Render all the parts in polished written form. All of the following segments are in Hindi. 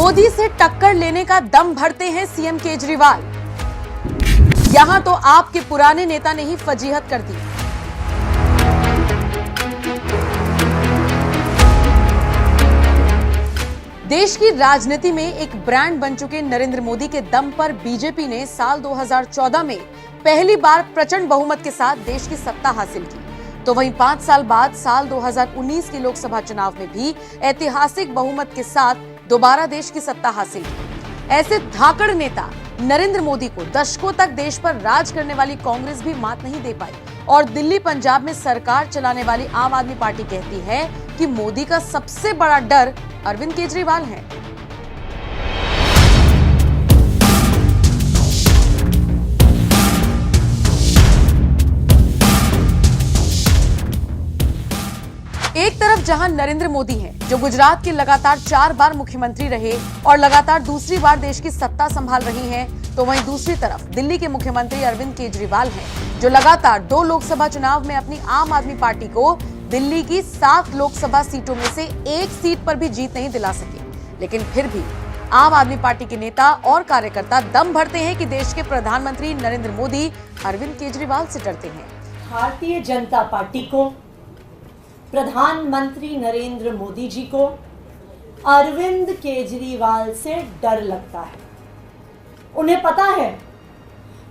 मोदी से टक्कर लेने का दम भरते हैं सीएम केजरीवाल। यहां तो आपके पुराने नेता ने ही फजीहत कर दी। देश की राजनीति में एक ब्रांड बन चुके नरेंद्र मोदी के दम पर बीजेपी ने साल 2014 में पहली बार प्रचंड बहुमत के साथ देश की सत्ता हासिल की, तो वहीं 5 साल बाद साल 2019 के लोकसभा चुनाव में भी ऐतिहासिक बहुमत के साथ दोबारा देश की सत्ता हासिल की। ऐसे धाकड़ नेता नरेंद्र मोदी को दशकों तक देश पर राज करने वाली कांग्रेस भी मात नहीं दे पाई और दिल्ली पंजाब में सरकार चलाने वाली आम आदमी पार्टी कहती है कि मोदी का सबसे बड़ा डर अरविंद केजरीवाल है। एक तरफ जहां नरेंद्र मोदी हैं, जो गुजरात के लगातार 4 बार मुख्यमंत्री रहे और लगातार दूसरी बार देश की सत्ता संभाल रही हैं, तो वहीं दूसरी तरफ दिल्ली के मुख्यमंत्री अरविंद केजरीवाल हैं, जो लगातार 2 लोकसभा चुनाव में अपनी आम आदमी पार्टी को दिल्ली की 7 लोकसभा सीटों में से 1 सीट पर भी जीत नहीं दिला सके। लेकिन फिर भी आम आदमी पार्टी के नेता और कार्यकर्ता दम भरते हैं कि देश के प्रधानमंत्री नरेंद्र मोदी अरविंद केजरीवाल से डरते हैं। भारतीय जनता पार्टी को, प्रधानमंत्री नरेंद्र मोदी जी को अरविंद केजरीवाल से डर लगता है। उन्हें पता है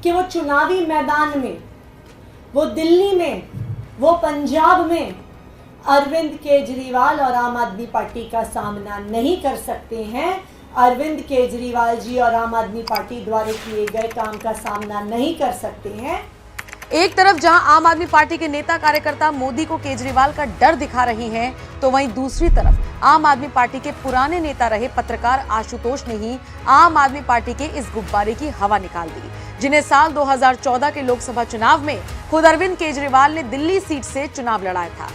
कि वो चुनावी मैदान में, वो दिल्ली में, वो पंजाब में अरविंद केजरीवाल और आम आदमी पार्टी का सामना नहीं कर सकते हैं। अरविंद केजरीवाल जी और आम आदमी पार्टी द्वारा किए गए काम का सामना नहीं कर सकते हैं। एक तरफ जहां आम आदमी पार्टी के नेता कार्यकर्ता मोदी को केजरीवाल का डर दिखा रही हैं, तो वहीं दूसरी तरफ आम आदमी पार्टी के पुराने नेता रहे पत्रकार आशुतोष ने ही आम आदमी पार्टी के इस गुब्बारे की हवा निकाल दी, जिन्हें साल 2014 के लोकसभा चुनाव में खुद अरविंद केजरीवाल ने दिल्ली सीट से चुनाव लड़ाया था।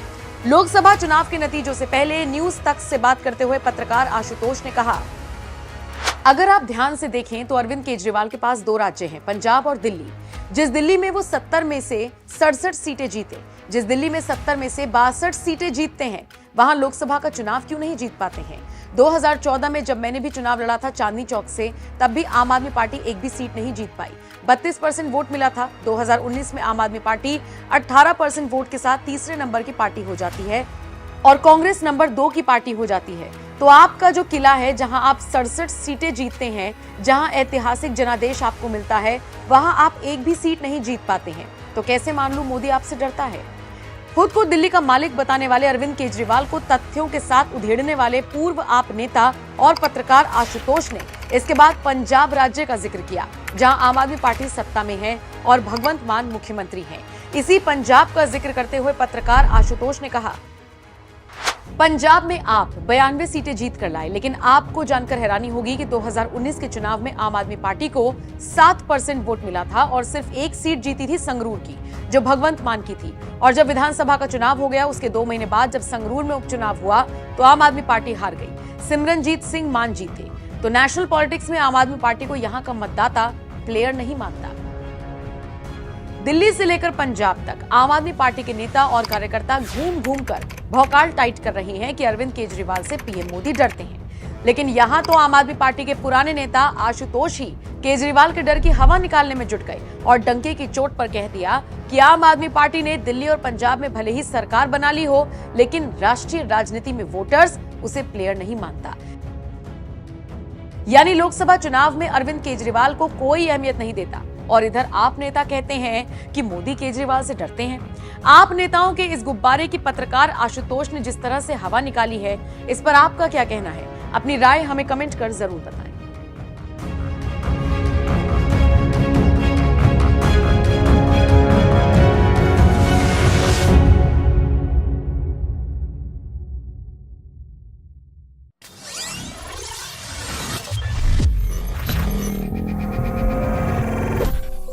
लोकसभा चुनाव के नतीजों से पहले न्यूज तक से बात करते हुए पत्रकार आशुतोष ने कहा, अगर आप ध्यान से देखें तो अरविंद केजरीवाल के पास 2 राज्य हैं, पंजाब और दिल्ली। जिस दिल्ली में वो 70 में से 67 सीटें जीते, जिस दिल्ली में 70 में से 62 सीटें जीतते हैं, वहां लोकसभा का चुनाव क्यों नहीं जीत पाते हैं। 2014 में जब मैंने भी चुनाव लड़ा था चांदनी चौक से, तब भी आम आदमी पार्टी एक भी सीट नहीं जीत पाई। 32% वोट मिला था। 2019 में आम आदमी पार्टी 18% वोट के साथ तीसरे नंबर की पार्टी हो जाती है और कांग्रेस नंबर 2 की पार्टी हो जाती है। तो आपका जो किला है, जहां आप 67 सीटें जीतते हैं, जहां ऐतिहासिक जनादेश आपको मिलता है, वहां आप एक भी सीट नहीं जीत पाते हैं। तो कैसे मान लूं मोदी आपसे डरता है। खुद को दिल्ली का मालिक बताने वाले अरविंद केजरीवाल को तथ्यों के साथ उधेड़ने वाले पूर्व आप नेता और पत्रकार आशुतोष ने इसके बाद पंजाब राज्य का जिक्र किया, जहां आम आदमी पार्टी सत्ता में है और भगवंत मान मुख्यमंत्री हैं। इसी पंजाब का जिक्र करते हुए पत्रकार आशुतोष ने कहा, पंजाब में आप 92 सीटें जीत कर लाए, लेकिन आपको जानकर हैरानी होगी कि 2019 के चुनाव में आम आदमी पार्टी को 7% वोट मिला था और सिर्फ 1 सीट जीती थी संगरूर की, जो भगवंत मान की थी। और जब विधानसभा का चुनाव हो गया, उसके 2 महीने बाद जब संगरूर में उपचुनाव हुआ, तो आम आदमी पार्टी हार गई। सिमरनजीत सिंह मान जीते। तो नेशनल पॉलिटिक्स में आम आदमी पार्टी को यहाँ का मतदाता प्लेयर नहीं मानता। दिल्ली से लेकर पंजाब तक आम आदमी पार्टी के नेता और कार्यकर्ता घूम घूम कर भौकाल टाइट कर रहे हैं कि अरविंद केजरीवाल से पीएम मोदी डरते हैं। लेकिन यहां तो आम आदमी पार्टी के पुराने नेता आशुतोष ही केजरीवाल के डर की हवा निकालने में जुट गए और डंके की चोट पर कह दिया कि आम आदमी पार्टी ने दिल्ली और पंजाब में भले ही सरकार बना ली हो, लेकिन राष्ट्रीय राजनीति में वोटर्स उसे प्लेयर नहीं मानता। यानी लोकसभा चुनाव में अरविंद केजरीवाल को कोई अहमियत नहीं देता और इधर आप नेता कहते हैं कि मोदी केजरीवाल से डरते हैं। आप नेताओं के इस गुब्बारे की पत्रकार आशुतोष ने जिस तरह से हवा निकाली है, इस पर आपका क्या कहना है? अपनी राय हमें कमेंट कर जरूर बताएं।